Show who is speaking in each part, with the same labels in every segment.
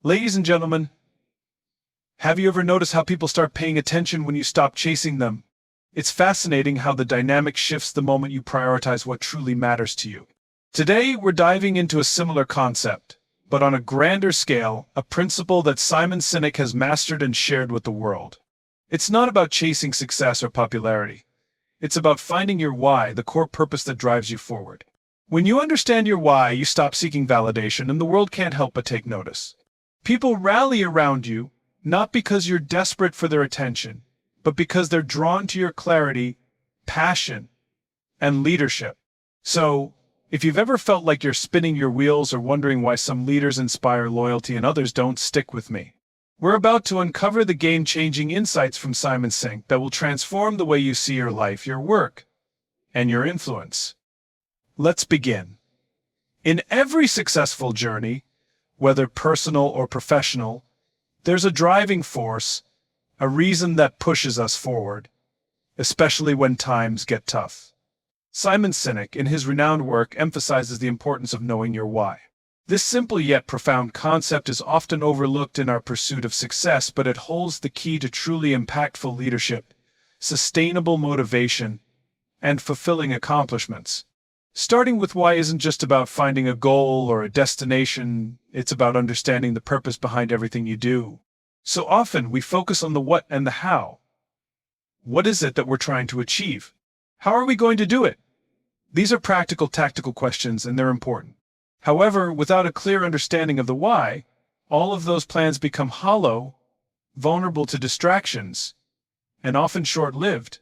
Speaker 1: Ladies and gentlemen, have you ever noticed how people start paying attention when you stop chasing them? It's fascinating how the dynamic shifts the moment you prioritize what truly matters to you. Today, we're diving into a similar concept, but on a grander scale, a principle that SInek has mastered and shared with the world. It's not about chasing success or popularity. It's about finding your why, the core purpose that drives you forward. When you understand your why, you stop seeking validation, and the world can't help but take notice. People rally around you, not because you're desperate for their attention, but because they're drawn to your clarity, passion, and leadership. So, if you've ever felt like you're spinning your wheels or wondering why some leaders inspire loyalty and others don't, stick with me. We're about to uncover the game-changing insights from SInek that will transform the way you see your life, your work, and your influence. Let's begin. In every successful journey, whether personal or professional, there's a driving force, a reason that pushes us forward, especially when times get tough. SInek, in his renowned work, emphasizes the importance of knowing your why. This simple yet profound concept is often overlooked in our pursuit of success, but it holds the key to truly impactful leadership, sustainable motivation, and fulfilling accomplishments. Starting with why isn't just about finding a goal or a destination, it's about understanding the purpose behind everything you do. So often, we focus on the what and the how. What is it that we're trying to achieve? How are we going to do it? These are practical, tactical questions, and they're important. However, without a clear understanding of the why, all of those plans become hollow, vulnerable to distractions, and often short-lived.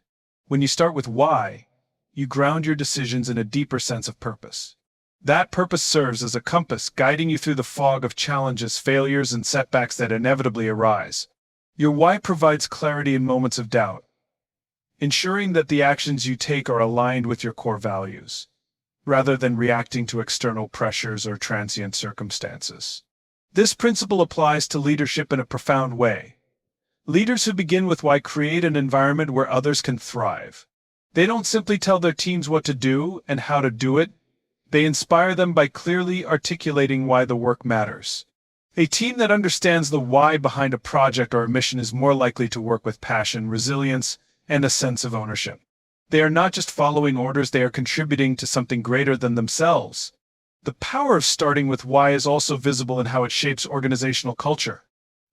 Speaker 1: When you start with why, you ground your decisions in a deeper sense of purpose. That purpose serves as a compass, guiding you through the fog of challenges, failures, and setbacks that inevitably arise. Your why provides clarity in moments of doubt, ensuring that the actions you take are aligned with your core values, rather than reacting to external pressures or transient circumstances. This principle applies to leadership in a profound way. Leaders who begin with why create an environment where others can thrive. They don't simply tell their teams what to do and how to do it. They inspire them by clearly articulating why the work matters. A team that understands the why behind a project or a mission is more likely to work with passion, resilience, and a sense of ownership. They are not just following orders, they are contributing to something greater than themselves. The power of starting with why is also visible in how it shapes organizational culture.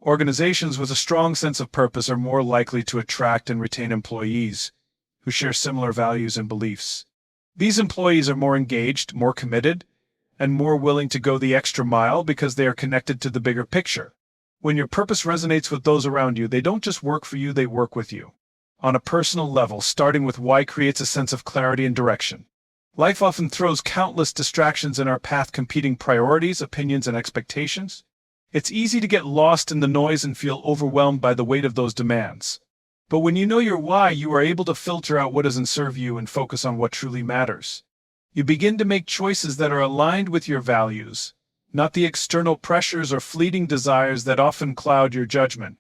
Speaker 1: Organizations with a strong sense of purpose are more likely to attract and retain employees who share similar values and beliefs. These employees are more engaged, more committed, and more willing to go the extra mile because they are connected to the bigger picture. When your purpose resonates with those around you, they don't just work for you, they work with you. On a personal level, starting with why creates a sense of clarity and direction. Life often throws countless distractions in our path, competing priorities, opinions, and expectations. It's easy to get lost in the noise and feel overwhelmed by the weight of those demands. But when you know your why, you are able to filter out what doesn't serve you and focus on what truly matters. You begin to make choices that are aligned with your values, not the external pressures or fleeting desires that often cloud your judgment.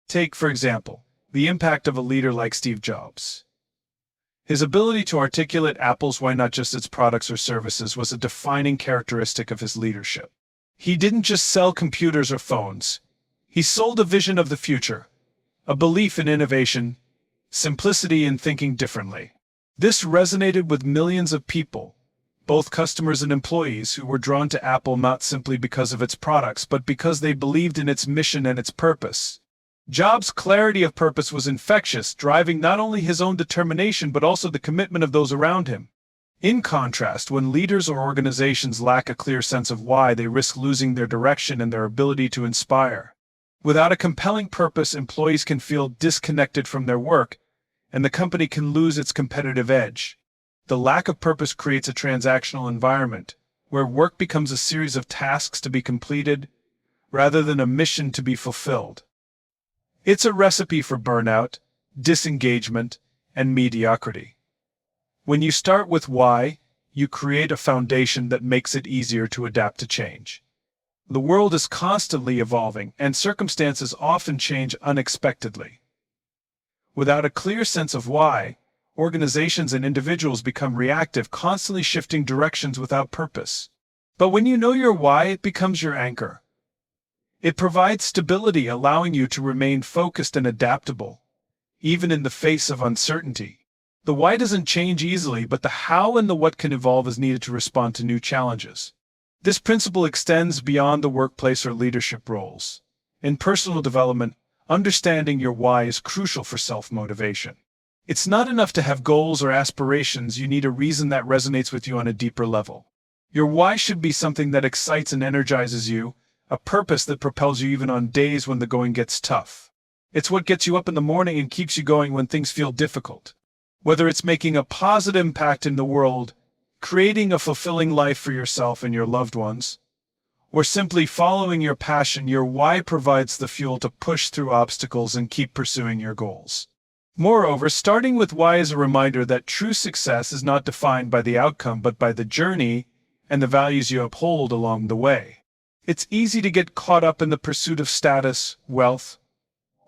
Speaker 1: Take, for example, the impact of a leader like Steve Jobs. His ability to articulate Apple's why, not just its products or services, was a defining characteristic of his leadership. He didn't just sell computers or phones. He sold a vision of the future, a belief in innovation, simplicity, and thinking differently. This resonated with millions of people, both customers and employees, who were drawn to Apple not simply because of its products, but because they believed in its mission and its purpose. Jobs' clarity of purpose was infectious, driving not only his own determination but also the commitment of those around him. In contrast, when leaders or organizations lack a clear sense of why, they risk losing their direction and their ability to inspire. Without a compelling purpose, employees can feel disconnected from their work, and the company can lose its competitive edge. The lack of purpose creates a transactional environment, where work becomes a series of tasks to be completed, rather than a mission to be fulfilled. It's a recipe for burnout, disengagement, and mediocrity. When you start with why, you create a foundation that makes it easier to adapt to change. The world is constantly evolving, and circumstances often change unexpectedly. Without a clear sense of why, organizations and individuals become reactive, constantly shifting directions without purpose. But when you know your why, it becomes your anchor. It provides stability, allowing you to remain focused and adaptable, even in the face of uncertainty. The why doesn't change easily, but the how and the what can evolve as needed to respond to new challenges. This principle extends beyond the workplace or leadership roles. In personal development, understanding your why is crucial for self-motivation. It's not enough to have goals or aspirations, you need a reason that resonates with you on a deeper level. Your why should be something that excites and energizes you, a purpose that propels you even on days when the going gets tough. It's what gets you up in the morning and keeps you going when things feel difficult. Whether it's making a positive impact in the world, creating a fulfilling life for yourself and your loved ones, or simply following your passion, your why provides the fuel to push through obstacles and keep pursuing your goals. Moreover, starting with why is a reminder that true success is not defined by the outcome but by the journey and the values you uphold along the way. It's easy to get caught up in the pursuit of status, wealth,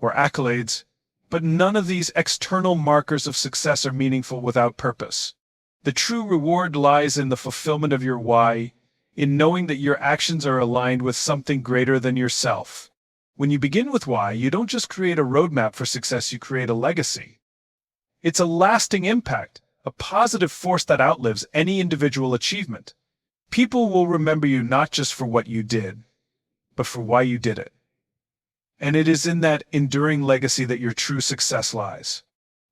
Speaker 1: or accolades, but none of these external markers of success are meaningful without purpose. The true reward lies in the fulfillment of your why, in knowing that your actions are aligned with something greater than yourself. When you begin with why, you don't just create a roadmap for success, you create a legacy. It's a lasting impact, a positive force that outlives any individual achievement. People will remember you not just for what you did, but for why you did it. And it is in that enduring legacy that your true success lies.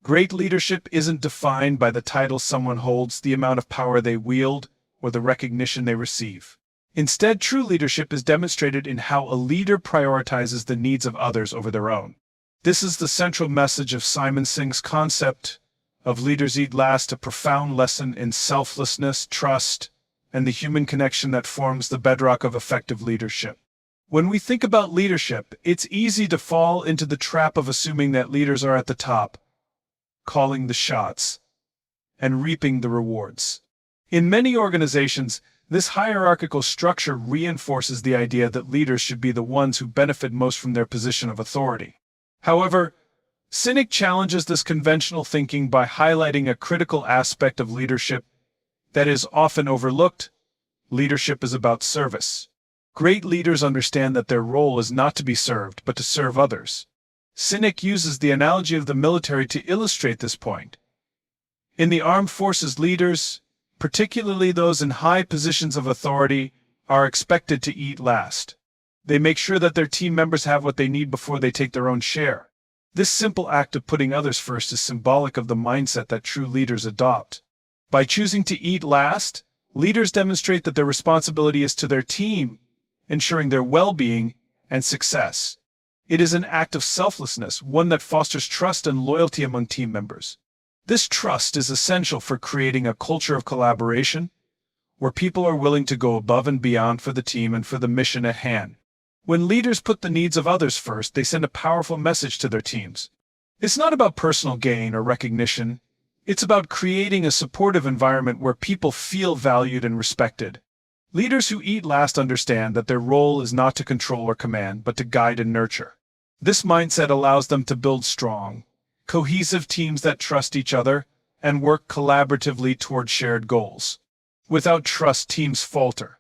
Speaker 1: Great leadership isn't defined by the title someone holds, the amount of power they wield, or the recognition they receive. Instead, true leadership is demonstrated in how a leader prioritizes the needs of others over their own. This is the central message of Simon Singh's concept of leaders eat last, a profound lesson in selflessness, trust, and the human connection that forms the bedrock of effective leadership. When we think about leadership, it's easy to fall into the trap of assuming that leaders are at the top, calling the shots, and reaping the rewards. In many organizations, this hierarchical structure reinforces the idea that leaders should be the ones who benefit most from their position of authority. However, SInek challenges this conventional thinking by highlighting a critical aspect of leadership that is often overlooked. Leadership is about service. Great leaders understand that their role is not to be served, but to serve others. SInek uses the analogy of the military to illustrate this point. In the armed forces, leaders, particularly those in high positions of authority, are expected to eat last. They make sure that their team members have what they need before they take their own share. This simple act of putting others first is symbolic of the mindset that true leaders adopt. By choosing to eat last, leaders demonstrate that their responsibility is to their team, ensuring their well-being and success. It is an act of selflessness, one that fosters trust and loyalty among team members. This trust is essential for creating a culture of collaboration, where people are willing to go above and beyond for the team and for the mission at hand. When leaders put the needs of others first, they send a powerful message to their teams. It's not about personal gain or recognition. It's about creating a supportive environment where people feel valued and respected. Leaders who eat last understand that their role is not to control or command, but to guide and nurture. This mindset allows them to build strong, cohesive teams that trust each other and work collaboratively toward shared goals. Without trust, teams falter.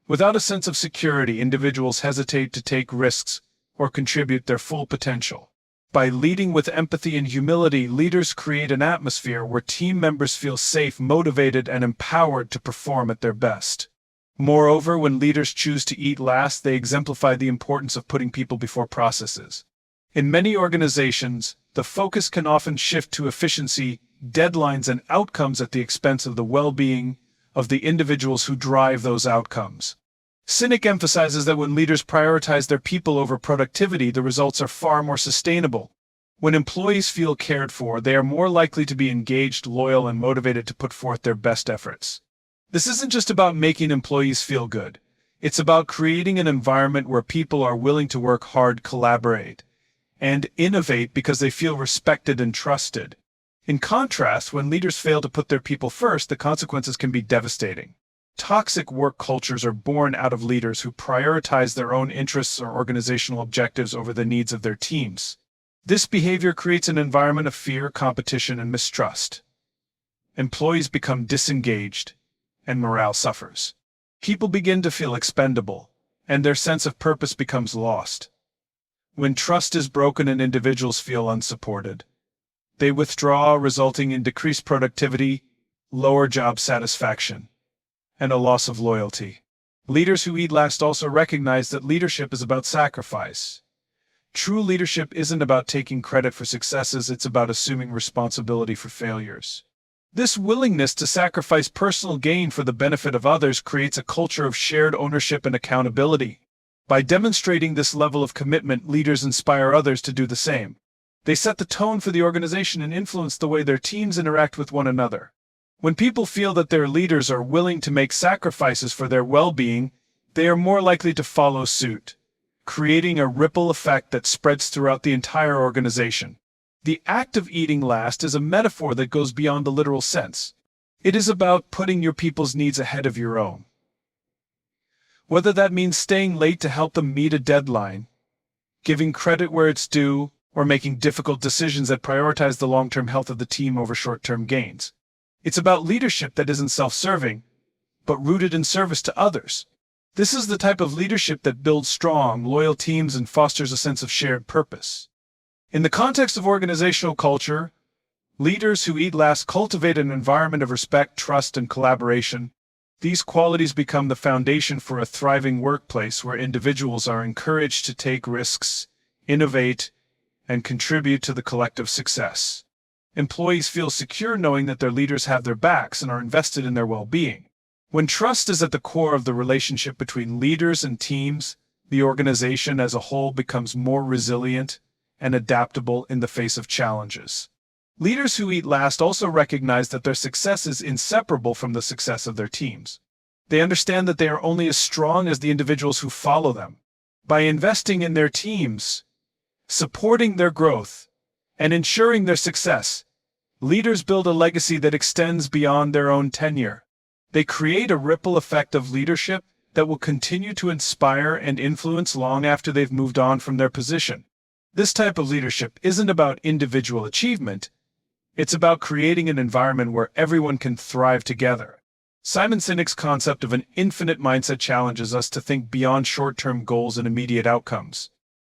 Speaker 1: Without a sense of security, individuals hesitate to take risks or contribute their full potential. By leading with empathy and humility, leaders create an atmosphere where team members feel safe, motivated, and empowered to perform at their best. Moreover, when leaders choose to eat last, they exemplify the importance of putting people before processes. In many organizations, the focus can often shift to efficiency, deadlines, and outcomes at the expense of the well-being of the individuals who drive those outcomes. SInek emphasizes that when leaders prioritize their people over productivity, the results are far more sustainable. When employees feel cared for, they are more likely to be engaged, loyal, and motivated to put forth their best efforts. This isn't just about making employees feel good. It's about creating an environment where people are willing to work hard, collaborate, and innovate because they feel respected and trusted. In contrast, when leaders fail to put their people first, the consequences can be devastating. Toxic work cultures are born out of leaders who prioritize their own interests or organizational objectives over the needs of their teams. This behavior creates an environment of fear, competition, and mistrust. Employees become disengaged, and morale suffers. People begin to feel expendable, and their sense of purpose becomes lost. When trust is broken and individuals feel unsupported, they withdraw, resulting in decreased productivity, lower job satisfaction, and a loss of loyalty. Leaders who eat last also recognize that leadership is about sacrifice. True leadership isn't about taking credit for successes, it's about assuming responsibility for failures. This willingness to sacrifice personal gain for the benefit of others creates a culture of shared ownership and accountability. By demonstrating this level of commitment, leaders inspire others to do the same. They set the tone for the organization and influence the way their teams interact with one another. When people feel that their leaders are willing to make sacrifices for their well-being, they are more likely to follow suit, creating a ripple effect that spreads throughout the entire organization. The act of eating last is a metaphor that goes beyond the literal sense. It is about putting your people's needs ahead of your own. Whether that means staying late to help them meet a deadline, giving credit where it's due, or making difficult decisions that prioritize the long-term health of the team over short-term gains. It's about leadership that isn't self-serving, but rooted in service to others. This is the type of leadership that builds strong, loyal teams and fosters a sense of shared purpose. In the context of organizational culture, leaders who eat last cultivate an environment of respect, trust, and collaboration. These qualities become the foundation for a thriving workplace where individuals are encouraged to take risks, innovate, and contribute to the collective success. Employees feel secure knowing that their leaders have their backs and are invested in their well-being. When trust is at the core of the relationship between leaders and teams, the organization as a whole becomes more resilient and adaptable in the face of challenges. Leaders who eat last also recognize that their success is inseparable from the success of their teams. They understand that they are only as strong as the individuals who follow them. By investing in their teams, supporting their growth, and ensuring their success, leaders build a legacy that extends beyond their own tenure. They create a ripple effect of leadership that will continue to inspire and influence long after they've moved on from their position. This type of leadership isn't about individual achievement, it's about creating an environment where everyone can thrive together. SInek's concept of an infinite mindset challenges us to think beyond short-term goals and immediate outcomes.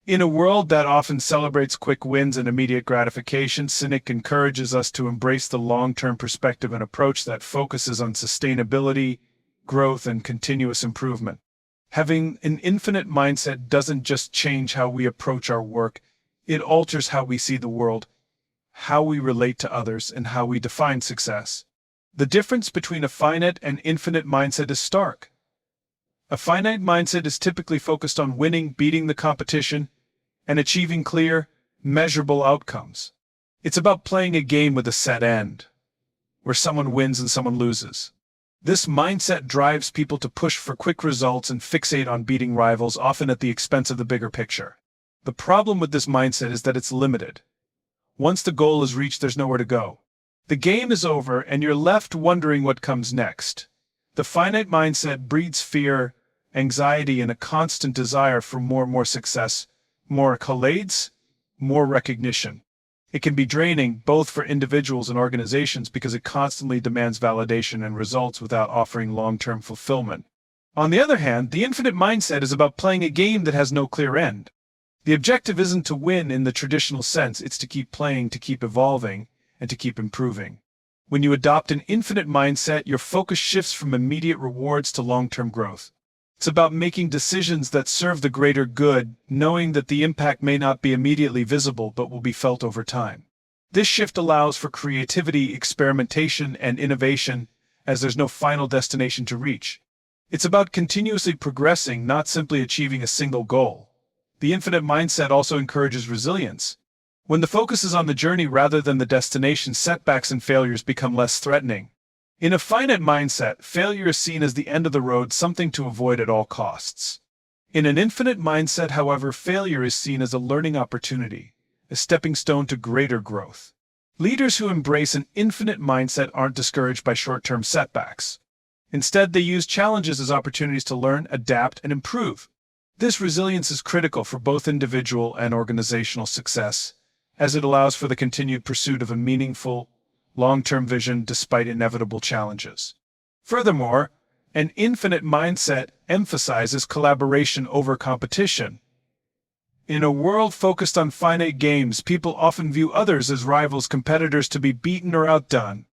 Speaker 1: In a world that often celebrates quick wins and immediate gratification, SInek encourages us to embrace the long-term perspective and approach that focuses on sustainability, growth, and continuous improvement. Having an infinite mindset doesn't just change how we approach our work, it alters how we see the world, how we relate to others, and how we define success. The difference between a finite and infinite mindset is stark. A finite mindset is typically focused on winning, beating the competition, and achieving clear, measurable outcomes. It's about playing a game with a set end, where someone wins and someone loses. This mindset drives people to push for quick results and fixate on beating rivals, often at the expense of the bigger picture. The problem with this mindset is that it's limited. Once the goal is reached, there's nowhere to go. The game is over, and you're left wondering what comes next. The finite mindset breeds fear, anxiety, and a constant desire for more success, more accolades, more recognition. It can be draining, both for individuals and organizations, because it constantly demands validation and results without offering long-term fulfillment. On the other hand, the infinite mindset is about playing a game that has no clear end. The objective isn't to win in the traditional sense, it's to keep playing, to keep evolving, and to keep improving. When you adopt an infinite mindset, your focus shifts from immediate rewards to long-term growth. It's about making decisions that serve the greater good, knowing that the impact may not be immediately visible but will be felt over time. This shift allows for creativity, experimentation, and innovation, as there's no final destination to reach. It's about continuously progressing, not simply achieving a single goal. The infinite mindset also encourages resilience. When the focus is on the journey rather than the destination, setbacks and failures become less threatening. In a finite mindset, failure is seen as the end of the road, something to avoid at all costs. In an infinite mindset, however, failure is seen as a learning opportunity, a stepping stone to greater growth. Leaders who embrace an infinite mindset aren't discouraged by short-term setbacks. Instead, they use challenges as opportunities to learn, adapt, and improve. This resilience is critical for both individual and organizational success, as it allows for the continued pursuit of a meaningful, long-term vision despite inevitable challenges. Furthermore, An infinite mindset emphasizes collaboration over competition. In a world focused on finite games, people often view others as rivals, competitors to be beaten or outdone.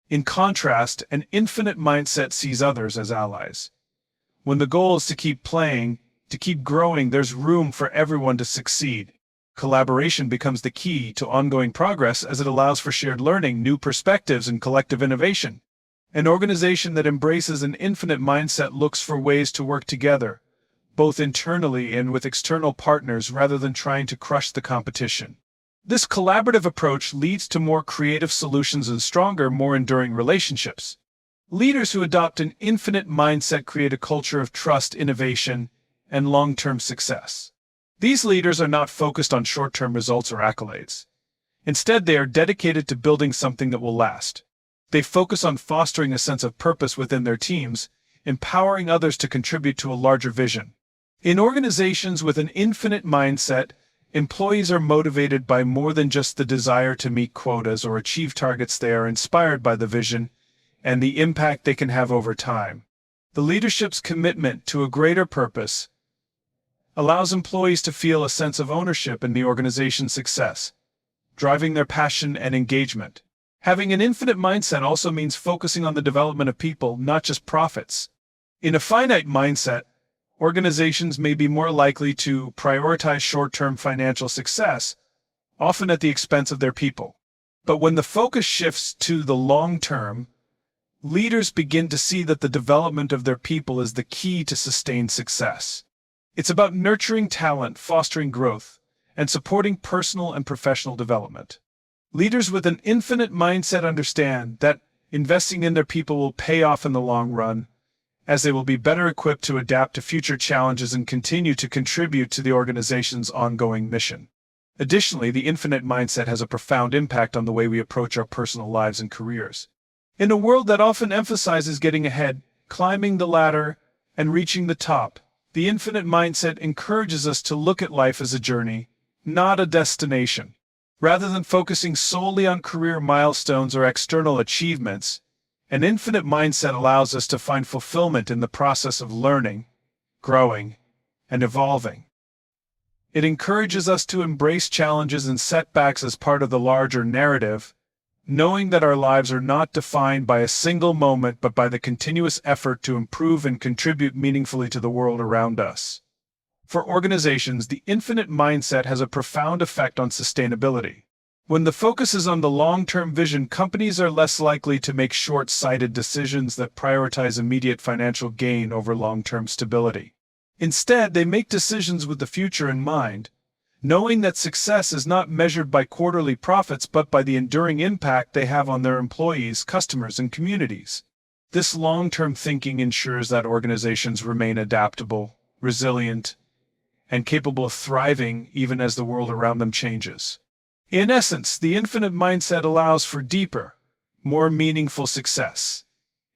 Speaker 1: In contrast, an infinite mindset sees others as allies. When the goal is to keep playing, to keep growing, there's room for everyone to succeed. Collaboration becomes the key to ongoing progress as it allows for shared learning, new perspectives, and collective innovation. An organization that embraces an infinite mindset looks for ways to work together, both internally and with external partners, rather than trying to crush the competition. This collaborative approach leads to more creative solutions and stronger, more enduring relationships. Leaders who adopt an infinite mindset create a culture of trust, innovation, and long-term success. These leaders are not focused on short-term results or accolades. Instead, they are dedicated to building something that will last. They focus on fostering a sense of purpose within their teams, empowering others to contribute to a larger vision. In organizations with an infinite mindset, employees are motivated by more than just the desire to meet quotas or achieve targets. They are inspired by the vision and the impact they can have over time. The leadership's commitment to a greater purpose allows employees to feel a sense of ownership in the organization's success, driving their passion and engagement. Having an infinite mindset also means focusing on the development of people, not just profits. In a finite mindset, organizations may be more likely to prioritize short-term financial success, often at the expense of their people. But when the focus shifts to the long term, leaders begin to see that the development of their people is the key to sustained success. It's about nurturing talent, fostering growth, and supporting personal and professional development. Leaders with an infinite mindset understand that investing in their people will pay off in the long run, as they will be better equipped to adapt to future challenges and continue to contribute to the organization's ongoing mission. Additionally, the infinite mindset has a profound impact on the way we approach our personal lives and careers. In a world that often emphasizes getting ahead, climbing the ladder, and reaching the top, the infinite mindset encourages us to look at life as a journey, not a destination. Rather than focusing solely on career milestones or external achievements, an infinite mindset allows us to find fulfillment in the process of learning, growing, and evolving. It encourages us to embrace challenges and setbacks as part of the larger narrative, knowing that our lives are not defined by a single moment but by the continuous effort to improve and contribute meaningfully to the world around us. For organizations, the infinite mindset has a profound effect on sustainability. When the focus is on the long-term vision, companies are less likely to make short-sighted decisions that prioritize immediate financial gain over long-term stability. Instead, they make decisions with the future in mind, knowing that success is not measured by quarterly profits but by the enduring impact they have on their employees, customers, and communities. This long-term thinking ensures that organizations remain adaptable, resilient, and capable of thriving even as the world around them changes. In essence, the infinite mindset allows for deeper, more meaningful success.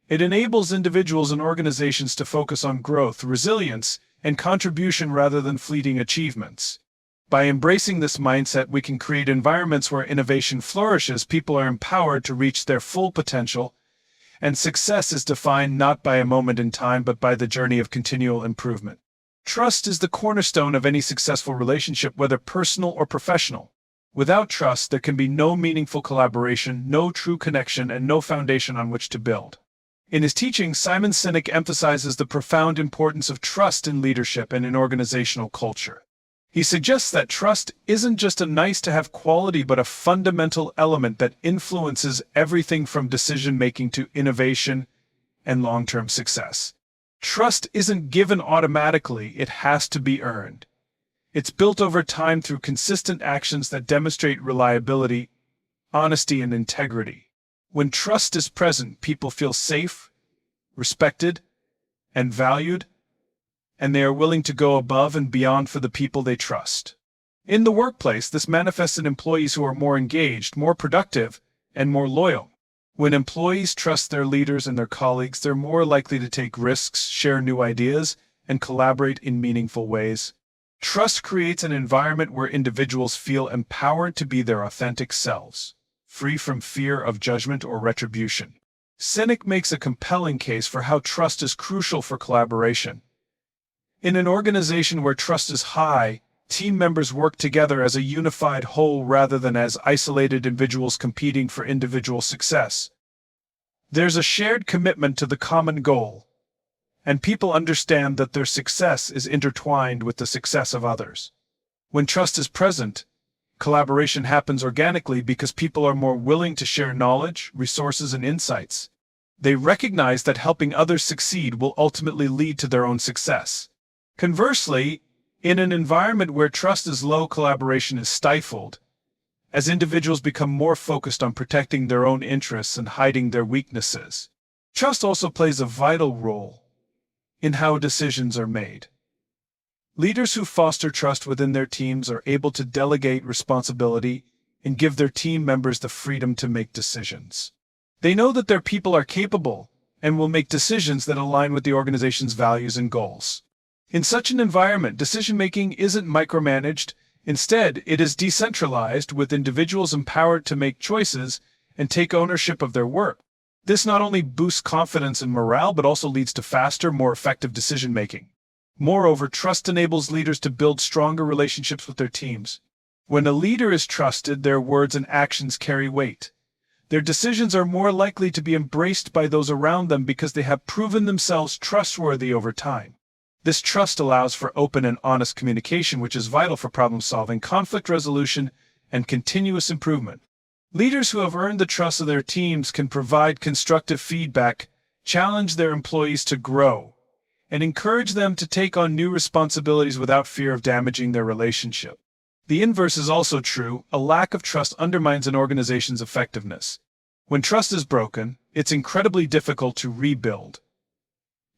Speaker 1: It enables individuals and organizations to focus on growth, resilience, and contribution rather than fleeting achievements. By embracing this mindset, we can create environments where innovation flourishes, people are empowered to reach their full potential, and success is defined not by a moment in time but by the journey of continual improvement. Trust is the cornerstone of any successful relationship, whether personal or professional. Without trust, there can be no meaningful collaboration, no true connection, and no foundation on which to build. In his teaching, SInek emphasizes the profound importance of trust in leadership and in organizational culture. He suggests that trust isn't just a nice-to-have quality but a fundamental element that influences everything from decision-making to innovation and long-term success. Trust isn't given automatically, it has to be earned. It's built over time through consistent actions that demonstrate reliability, honesty, and integrity. When trust is present, people feel safe, respected, and valued, and they are willing to go above and beyond for the people they trust. In the workplace, this manifests in employees who are more engaged, more productive, and more loyal. When employees trust their leaders and their colleagues, they're more likely to take risks, share new ideas, and collaborate in meaningful ways. Trust creates an environment where individuals feel empowered to be their authentic selves, free from fear of judgment or retribution. SInek makes a compelling case for how trust is crucial for collaboration. In an organization where trust is high, team members work together as a unified whole rather than as isolated individuals competing for individual success. There's a shared commitment to the common goal, and people understand that their success is intertwined with the success of others. When trust is present, collaboration happens organically because people are more willing to share knowledge, resources, and insights. They recognize that helping others succeed will ultimately lead to their own success. Conversely, in an environment where trust is low, collaboration is stifled, as individuals become more focused on protecting their own interests and hiding their weaknesses. Trust also plays a vital role in how decisions are made. Leaders who foster trust within their teams are able to delegate responsibility and give their team members the freedom to make decisions. They know that their people are capable and will make decisions that align with the organization's values and goals. In such an environment, decision-making isn't micromanaged. Instead, it is decentralized, with individuals empowered to make choices and take ownership of their work. This not only boosts confidence and morale, but also leads to faster, more effective decision-making. Moreover, trust enables leaders to build stronger relationships with their teams. When a leader is trusted, their words and actions carry weight. Their decisions are more likely to be embraced by those around them because they have proven themselves trustworthy over time. This trust allows for open and honest communication, which is vital for problem-solving, conflict resolution, and continuous improvement. Leaders who have earned the trust of their teams can provide constructive feedback, challenge their employees to grow, and encourage them to take on new responsibilities without fear of damaging their relationship. The inverse is also true. A lack of trust undermines an organization's effectiveness. When trust is broken, it's incredibly difficult to rebuild.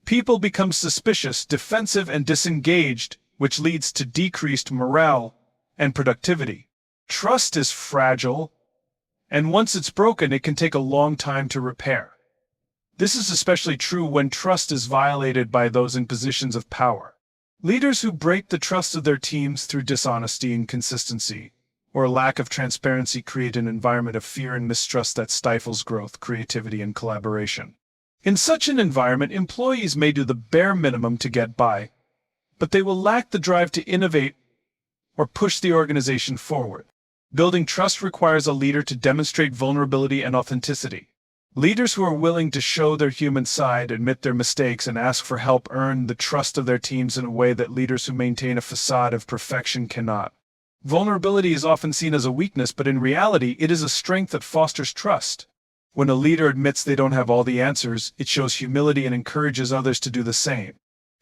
Speaker 1: People become suspicious, defensive, and disengaged, which leads to decreased morale and productivity. Trust is fragile, and once it's broken, it can take a long time to repair. This is especially true when trust is violated by those in positions of power. Leaders who break the trust of their teams through dishonesty, inconsistency, or lack of transparency create an environment of fear and mistrust that stifles growth, creativity, and collaboration. In such an environment, employees may do the bare minimum to get by, but they will lack the drive to innovate or push the organization forward. Building trust requires a leader to demonstrate vulnerability and authenticity. Leaders who are willing to show their human side, admit their mistakes, and ask for help earn the trust of their teams in a way that leaders who maintain a facade of perfection cannot. Vulnerability is often seen as a weakness, but in reality, it is a strength that fosters trust. When a leader admits they don't have all the answers, it shows humility and encourages others to do the same.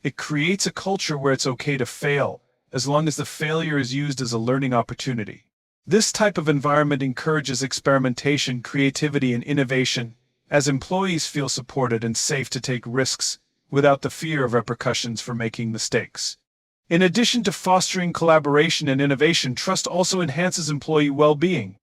Speaker 1: It creates a culture where it's okay to fail, as long as the failure is used as a learning opportunity. This type of environment encourages experimentation, creativity, and innovation, as employees feel supported and safe to take risks without the fear of repercussions for making mistakes. In addition to fostering collaboration and innovation, trust also enhances employee well-being.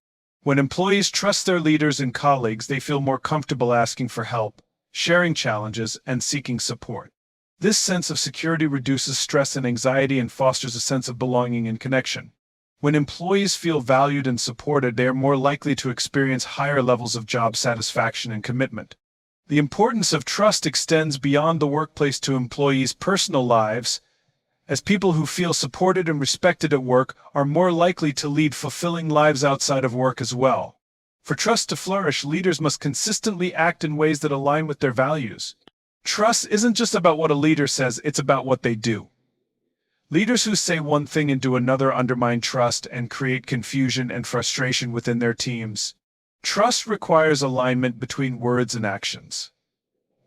Speaker 1: When employees trust their leaders and colleagues, they feel more comfortable asking for help, sharing challenges, and seeking support. This sense of security reduces stress and anxiety and fosters a sense of belonging and connection. When employees feel valued and supported, they are more likely to experience higher levels of job satisfaction and commitment. The importance of trust extends beyond the workplace to employees' personal lives, as people who feel supported and respected at work are more likely to lead fulfilling lives outside of work as well. For trust to flourish, leaders must consistently act in ways that align with their values. Trust isn't just about what a leader says, it's about what they do. Leaders who say one thing and do another undermine trust and create confusion and frustration within their teams. Trust requires alignment between words and actions.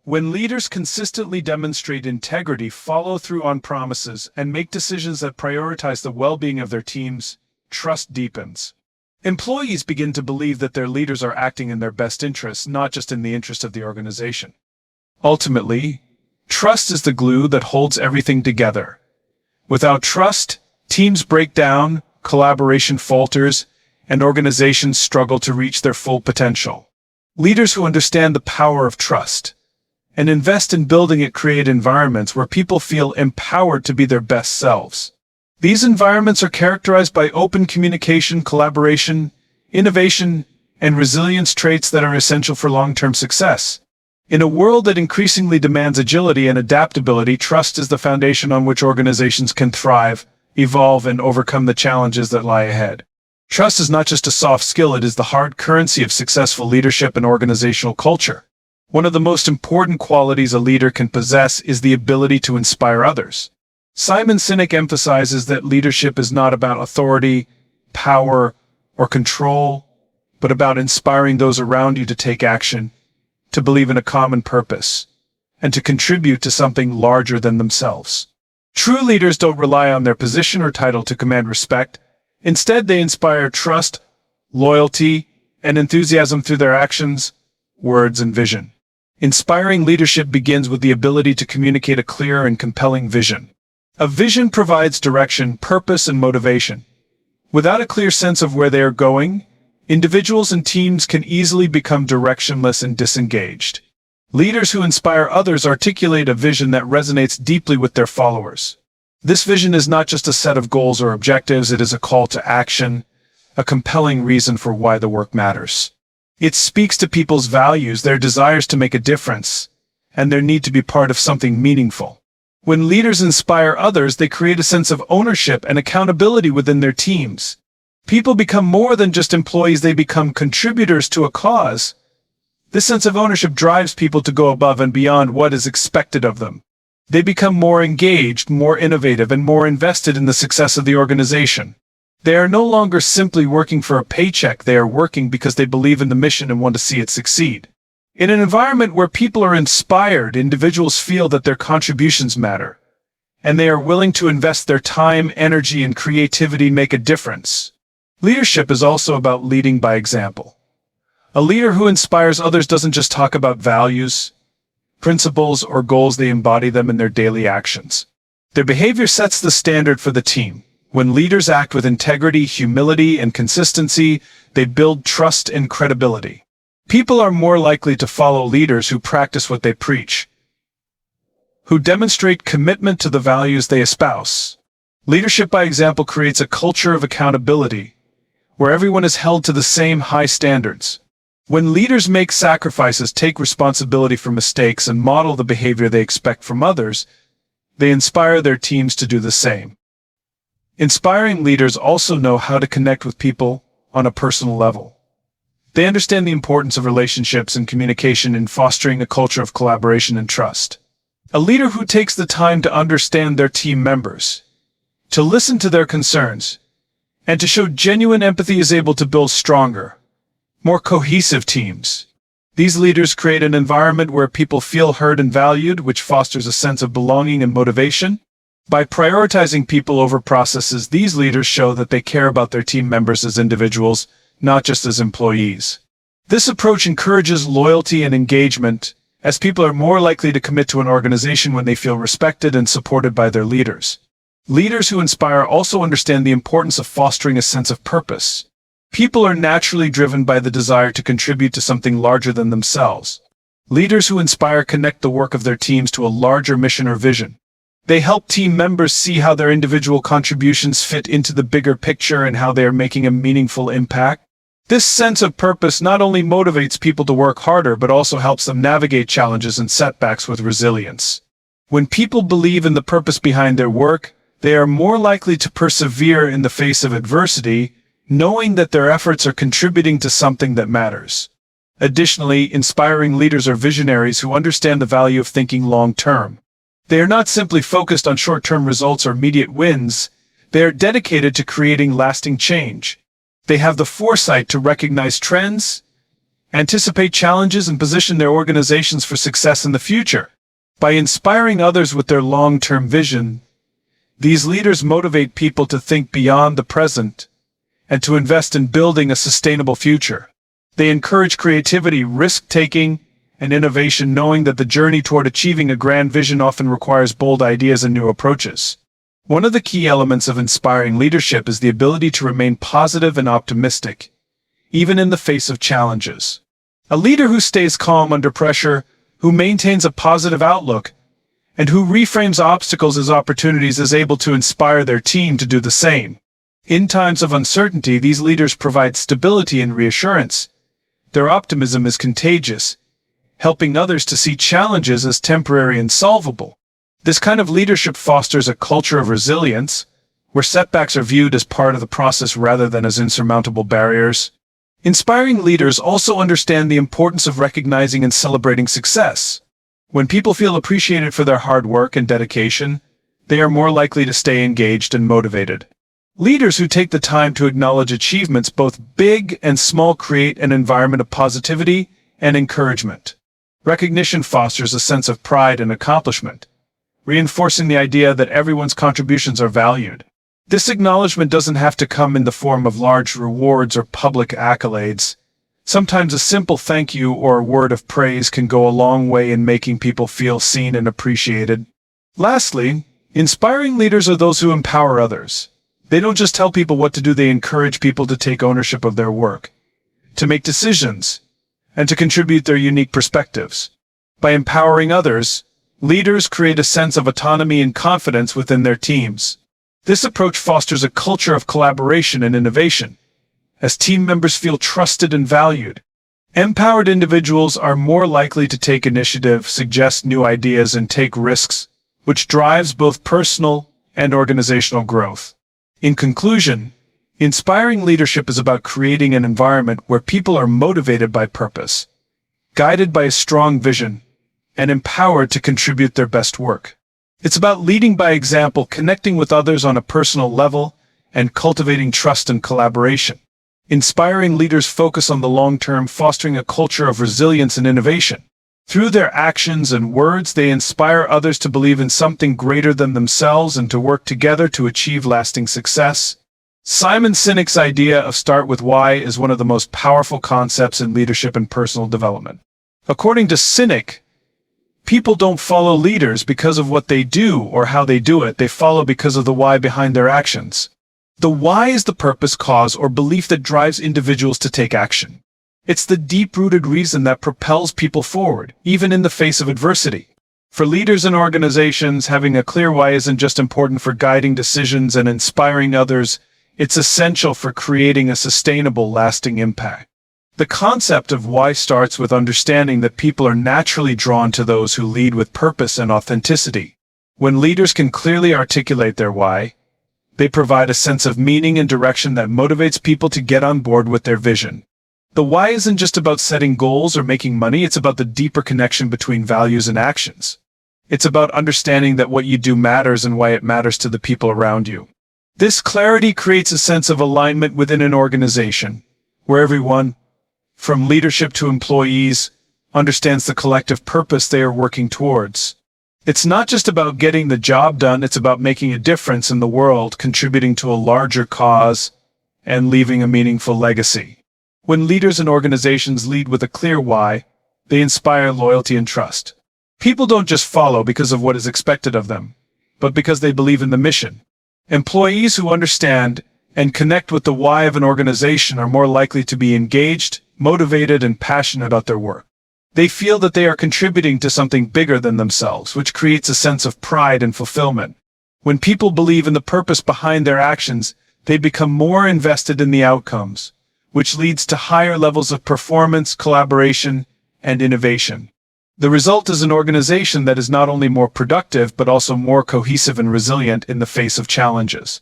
Speaker 1: When leaders consistently demonstrate integrity, follow through on promises, and make decisions that prioritize the well-being of their teams, trust deepens. Employees begin to believe that their leaders are acting in their best interests, not just in the interest of the organization. Ultimately, trust is the glue that holds everything together. Without trust, teams break down, collaboration falters, and organizations struggle to reach their full potential. Leaders who understand the power of trust and invest in building it create environments where people feel empowered to be their best selves. These environments are characterized by open communication, collaboration, innovation, and resilience, traits that are essential for long-term success. In a world that increasingly demands agility and adaptability, trust is the foundation on which organizations can thrive, evolve, and overcome the challenges that lie ahead. Trust is not just a soft skill, it is the hard currency of successful leadership and organizational culture. One of the most important qualities a leader can possess is the ability to inspire others. SInek emphasizes that leadership is not about authority, power, or control, but about inspiring those around you to take action, to believe in a common purpose, and to contribute to something larger than themselves. True leaders don't rely on their position or title to command respect. Instead, they inspire trust, loyalty, and enthusiasm through their actions, words, and vision. Inspiring leadership begins with the ability to communicate a clear and compelling vision. A vision provides direction, purpose, and motivation. Without a clear sense of where they are going, individuals and teams can easily become directionless and disengaged. Leaders who inspire others articulate a vision that resonates deeply with their followers. This vision is not just a set of goals or objectives, it is a call to action, a compelling reason for why the work matters. It speaks to people's values, their desires to make a difference, and their need to be part of something meaningful. When leaders inspire others, they create a sense of ownership and accountability within their teams. People become more than just employees, they become contributors to a cause. This sense of ownership drives people to go above and beyond what is expected of them. They become more engaged, more innovative, and more invested in the success of the organization. They are no longer simply working for a paycheck, they are working because they believe in the mission and want to see it succeed. In an environment where people are inspired, individuals feel that their contributions matter, and they are willing to invest their time, energy, and creativity make a difference. Leadership is also about leading by example. A leader who inspires others doesn't just talk about values, principles, or goals, they embody them in their daily actions. Their behavior sets the standard for the team. When leaders act with integrity, humility, and consistency, they build trust and credibility. People are more likely to follow leaders who practice what they preach, who demonstrate commitment to the values they espouse. Leadership by example creates a culture of accountability, where everyone is held to the same high standards. When leaders make sacrifices, take responsibility for mistakes, and model the behavior they expect from others, they inspire their teams to do the same. Inspiring leaders also know how to connect with people on a personal level. They understand the importance of relationships and communication in fostering a culture of collaboration and trust. A leader who takes the time to understand their team members, to listen to their concerns, and to show genuine empathy is able to build stronger, more cohesive teams. These leaders create an environment where people feel heard and valued, which fosters a sense of belonging and motivation. By prioritizing people over processes, these leaders show that they care about their team members as individuals, not just as employees. This approach encourages loyalty and engagement, as people are more likely to commit to an organization when they feel respected and supported by their leaders. Leaders who inspire also understand the importance of fostering a sense of purpose. People are naturally driven by the desire to contribute to something larger than themselves. Leaders who inspire connect the work of their teams to a larger mission or vision. They help team members see how their individual contributions fit into the bigger picture and how they are making a meaningful impact. This sense of purpose not only motivates people to work harder, but also helps them navigate challenges and setbacks with resilience. When people believe in the purpose behind their work, they are more likely to persevere in the face of adversity, knowing that their efforts are contributing to something that matters. Additionally, inspiring leaders are visionaries who understand the value of thinking long-term. They are not simply focused on short-term results or immediate wins. They are dedicated to creating lasting change. They have the foresight to recognize trends, anticipate challenges, and position their organizations for success in the future. By inspiring others with their long-term vision, these leaders motivate people to think beyond the present and to invest in building a sustainable future. They encourage creativity, risk-taking, and innovation, knowing that the journey toward achieving a grand vision often requires bold ideas and new approaches. One of the key elements of inspiring leadership is the ability to remain positive and optimistic, even in the face of challenges. A leader who stays calm under pressure, who maintains a positive outlook, and who reframes obstacles as opportunities is able to inspire their team to do the same. In times of uncertainty, these leaders provide stability and reassurance. Their optimism is contagious, helping others to see challenges as temporary and solvable. This kind of leadership fosters a culture of resilience, where setbacks are viewed as part of the process rather than as insurmountable barriers. Inspiring leaders also understand the importance of recognizing and celebrating success. When people feel appreciated for their hard work and dedication, they are more likely to stay engaged and motivated. Leaders who take the time to acknowledge achievements, both big and small, create an environment of positivity and encouragement. Recognition fosters a sense of pride and accomplishment, reinforcing the idea that everyone's contributions are valued. This acknowledgement doesn't have to come in the form of large rewards or public accolades. Sometimes a simple thank you or a word of praise can go a long way in making people feel seen and appreciated. Lastly, inspiring leaders are those who empower others. They don't just tell people what to do, they encourage people to take ownership of their work, to make decisions, and to contribute their unique perspectives. By empowering others, leaders create a sense of autonomy and confidence within their teams. This approach fosters a culture of collaboration and innovation, as team members feel trusted and valued. Empowered individuals are more likely to take initiative, suggest new ideas, and take risks, which drives both personal and organizational growth. In conclusion, inspiring leadership is about creating an environment where people are motivated by purpose, guided by a strong vision, and empowered to contribute their best work. It's about leading by example, connecting with others on a personal level, and cultivating trust and collaboration. Inspiring leaders focus on the long term, fostering a culture of resilience and innovation. Through their actions and words, they inspire others to believe in something greater than themselves and to work together to achieve lasting success. SInek's idea of start with why is one of the most powerful concepts in leadership and personal development. According to SInek, people don't follow leaders because of what they do or how they do it. They follow because of the why behind their actions. The why is the purpose, cause, or belief that drives individuals to take action. It's the deep-rooted reason that propels people forward, even in the face of adversity. For leaders and organizations, having a clear why isn't just important for guiding decisions and inspiring others, it's essential for creating a sustainable, lasting impact. The concept of why starts with understanding that people are naturally drawn to those who lead with purpose and authenticity. When leaders can clearly articulate their why, they provide a sense of meaning and direction that motivates people to get on board with their vision. The why isn't just about setting goals or making money, it's about the deeper connection between values and actions. It's about understanding that what you do matters and why it matters to the people around you. This clarity creates a sense of alignment within an organization, where everyone, from leadership to employees, understands the collective purpose they are working towards. It's not just about getting the job done, it's about making a difference in the world, contributing to a larger cause, and leaving a meaningful legacy. When leaders and organizations lead with a clear why, they inspire loyalty and trust. People don't just follow because of what is expected of them, but because they believe in the mission. Employees who understand and connect with the why of an organization are more likely to be engaged, motivated, and passionate about their work. They feel that they are contributing to something bigger than themselves, which creates a sense of pride and fulfillment. When people believe in the purpose behind their actions, they become more invested in the outcomes, which leads to higher levels of performance, collaboration, and innovation. The result is an organization that is not only more productive, but also more cohesive and resilient in the face of challenges.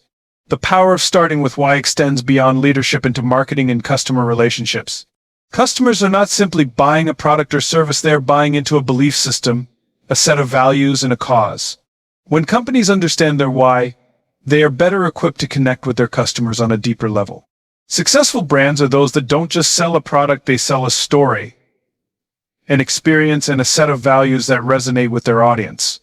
Speaker 1: The power of starting with why extends beyond leadership into marketing and customer relationships. Customers are not simply buying a product or service, they are buying into a belief system, a set of values, and a cause. When companies understand their why, they are better equipped to connect with their customers on a deeper level. Successful brands are those that don't just sell a product, they sell a story, an experience, and a set of values that resonate with their audience.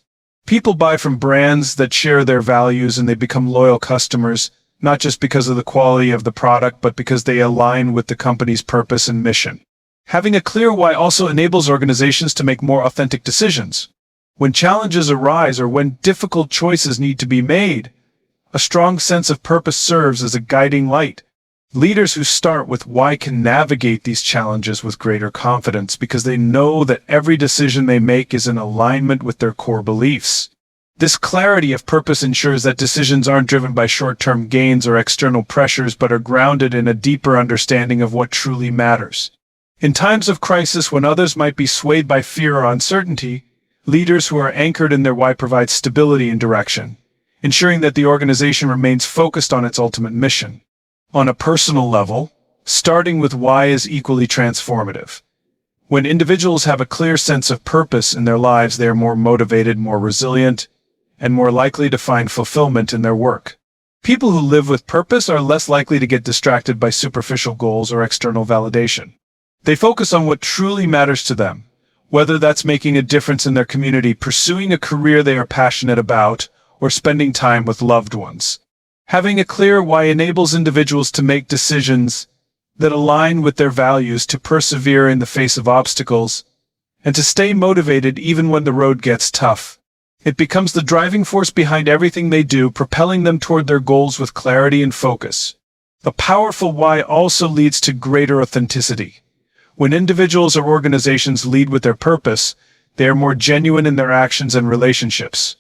Speaker 1: People buy from brands that share their values, and they become loyal customers, not just because of the quality of the product, but because they align with the company's purpose and mission. Having a clear why also enables organizations to make more authentic decisions. When challenges arise or when difficult choices need to be made, a strong sense of purpose serves as a guiding light. Leaders who start with why can navigate these challenges with greater confidence because they know that every decision they make is in alignment with their core beliefs. This clarity of purpose ensures that decisions aren't driven by short-term gains or external pressures, but are grounded in a deeper understanding of what truly matters. In times of crisis when others might be swayed by fear or uncertainty, leaders who are anchored in their why provide stability and direction, ensuring that the organization remains focused on its ultimate mission. On a personal level, starting with why is equally transformative. When individuals have a clear sense of purpose in their lives, they are more motivated, more resilient, and more likely to find fulfillment in their work. People who live with purpose are less likely to get distracted by superficial goals or external validation. They focus on what truly matters to them, whether that's making a difference in their community, pursuing a career they are passionate about, or spending time with loved ones. Having a clear why enables individuals to make decisions that align with their values, to persevere in the face of obstacles, and to stay motivated even when the road gets tough. It becomes the driving force behind everything they do, propelling them toward their goals with clarity and focus. A powerful why also leads to greater authenticity. When individuals or organizations lead with their purpose, they are more genuine in their actions and relationships.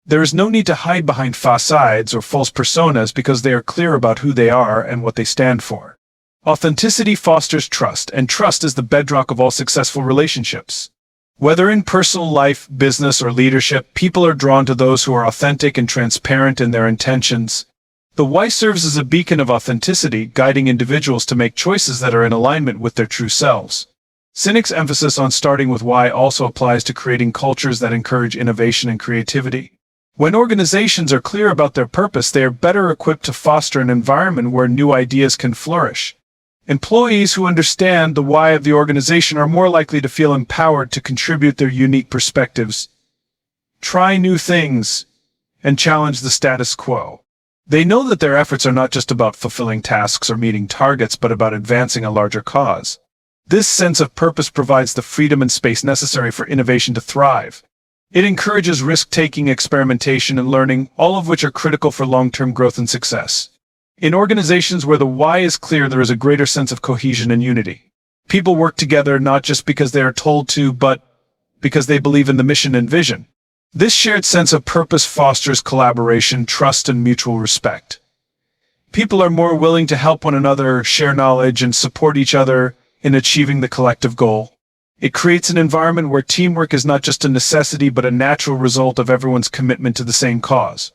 Speaker 1: There is no need to hide behind facades or false personas because they are clear about who they are and what they stand for. Authenticity fosters trust, and trust is the bedrock of all successful relationships. Whether in personal life, business, or leadership, people are drawn to those who are authentic and transparent in their intentions. The why serves as a beacon of authenticity, guiding individuals to make choices that are in alignment with their true selves. SInek's emphasis on starting with why also applies to creating cultures that encourage innovation and creativity. When organizations are clear about their purpose, they are better equipped to foster an environment where new ideas can flourish. Employees who understand the why of the organization are more likely to feel empowered to contribute their unique perspectives, try new things, and challenge the status quo. They know that their efforts are not just about fulfilling tasks or meeting targets, but about advancing a larger cause. This sense of purpose provides the freedom and space necessary for innovation to thrive. It encourages risk-taking, experimentation, and learning, all of which are critical for long-term growth and success. In organizations where the why is clear, there is a greater sense of cohesion and unity. People work together not just because they are told to, but because they believe in the mission and vision. This shared sense of purpose fosters collaboration, trust, and mutual respect. People are more willing to help one another, share knowledge, and support each other in achieving the collective goal. It creates an environment where teamwork is not just a necessity but a natural result of everyone's commitment to the same cause.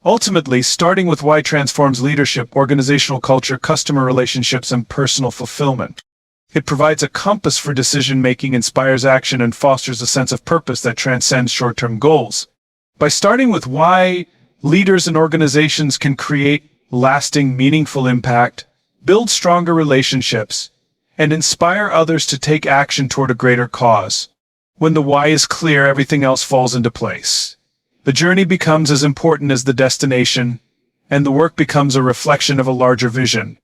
Speaker 1: Ultimately, starting with why transforms leadership, organizational culture, customer relationships, and personal fulfillment. It provides a compass for decision-making, inspires action, and fosters a sense of purpose that transcends short-term goals. By starting with why, leaders and organizations can create lasting, meaningful impact, build stronger relationships, and inspire others to take action toward a greater cause. When the why is clear, everything else falls into place. The journey becomes as important as the destination, and the work becomes a reflection of a larger vision.